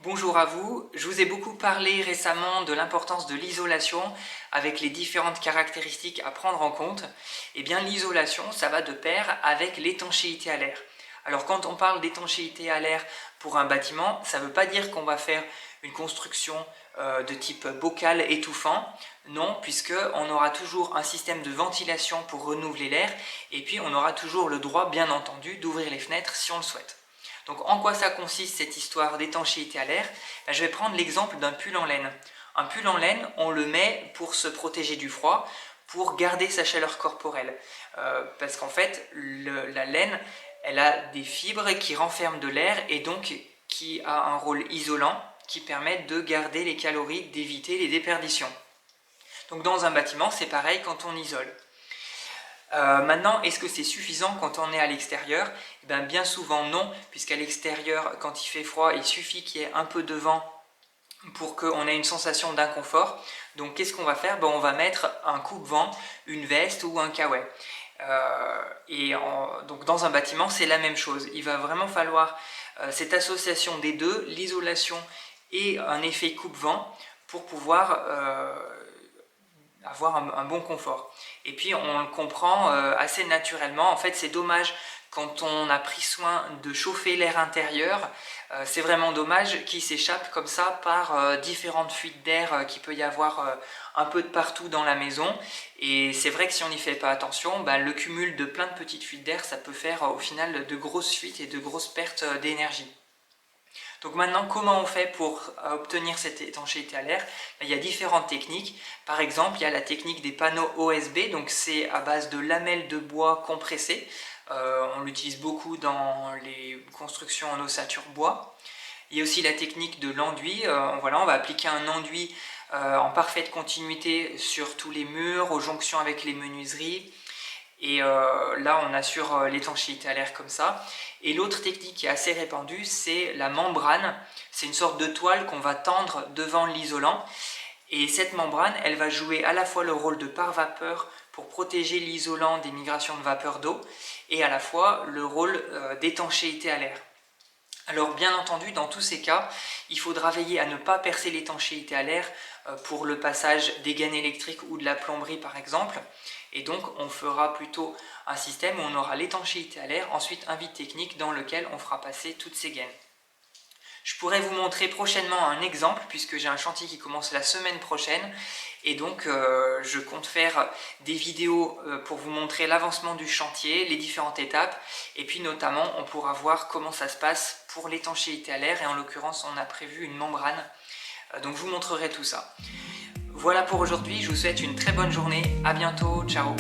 Bonjour à vous, je vous ai beaucoup parlé récemment de l'importance de l'isolation avec les différentes caractéristiques à prendre en compte. Eh bien l'isolation, ça va de pair avec l'étanchéité à l'air. Alors quand on parle d'étanchéité à l'air pour un bâtiment, ça ne veut pas dire qu'on va faire une construction de type bocal étouffant. Non, puisqu'on aura toujours un système de ventilation pour renouveler l'air et puis on aura toujours le droit, bien entendu, d'ouvrir les fenêtres si on le souhaite. Donc en quoi ça consiste cette histoire d'étanchéité à l'air? Je vais prendre l'exemple d'un pull en laine. Un pull en laine, on le met pour se protéger du froid, pour garder sa chaleur corporelle. Parce qu'en fait, la laine, elle a des fibres qui renferment de l'air et donc qui a un rôle isolant qui permet de garder les calories, d'éviter les déperditions. Donc dans un bâtiment, c'est pareil quand on isole. Maintenant, est-ce que c'est suffisant quand on est à l'extérieur? Bien souvent non, puisqu'à l'extérieur, quand il fait froid, il suffit qu'il y ait un peu de vent pour qu'on ait une sensation d'inconfort. Donc qu'est-ce qu'on va faire? On va mettre un coupe-vent, une veste ou un kawaii. Donc dans un bâtiment, c'est la même chose. Il va vraiment falloir cette association des deux, l'isolation et un effet coupe-vent, pour pouvoir avoir un bon confort. Et puis on le comprend assez naturellement. En fait, c'est dommage quand on a pris soin de chauffer l'air intérieur, c'est vraiment dommage qu'il s'échappe comme ça par différentes fuites d'air qu'il peut y avoir un peu de partout dans la maison. Et c'est vrai que si on n'y fait pas attention, le cumul de plein de petites fuites d'air, ça peut faire au final de grosses fuites et de grosses pertes d'énergie. Donc maintenant, comment on fait pour obtenir cette étanchéité à l'air? Il y a différentes techniques. Par exemple, il y a la technique des panneaux OSB, donc c'est à base de lamelles de bois compressées. On l'utilise beaucoup dans les constructions en ossature bois. Il y a aussi la technique de l'enduit. Voilà, on va appliquer un enduit en parfaite continuité sur tous les murs, aux jonctions avec les menuiseries. Et là, on assure l'étanchéité à l'air comme ça. Et l'autre technique qui est assez répandue, c'est la membrane. C'est une sorte de toile qu'on va tendre devant l'isolant. Et cette membrane, elle va jouer à la fois le rôle de pare-vapeur pour protéger l'isolant des migrations de vapeur d'eau et à la fois le rôle d'étanchéité à l'air. Alors bien entendu, dans tous ces cas, il faudra veiller à ne pas percer l'étanchéité à l'air pour le passage des gaines électriques ou de la plomberie par exemple. Et donc on fera plutôt un système où on aura l'étanchéité à l'air, ensuite un vide technique dans lequel on fera passer toutes ces gaines. Je pourrais vous montrer prochainement un exemple puisque j'ai un chantier qui commence la semaine prochaine et donc je compte faire des vidéos pour vous montrer l'avancement du chantier, les différentes étapes et puis notamment on pourra voir comment ça se passe pour l'étanchéité à l'air et en l'occurrence on a prévu une membrane, donc je vous montrerai tout ça. Voilà pour aujourd'hui, je vous souhaite une très bonne journée, à bientôt, ciao.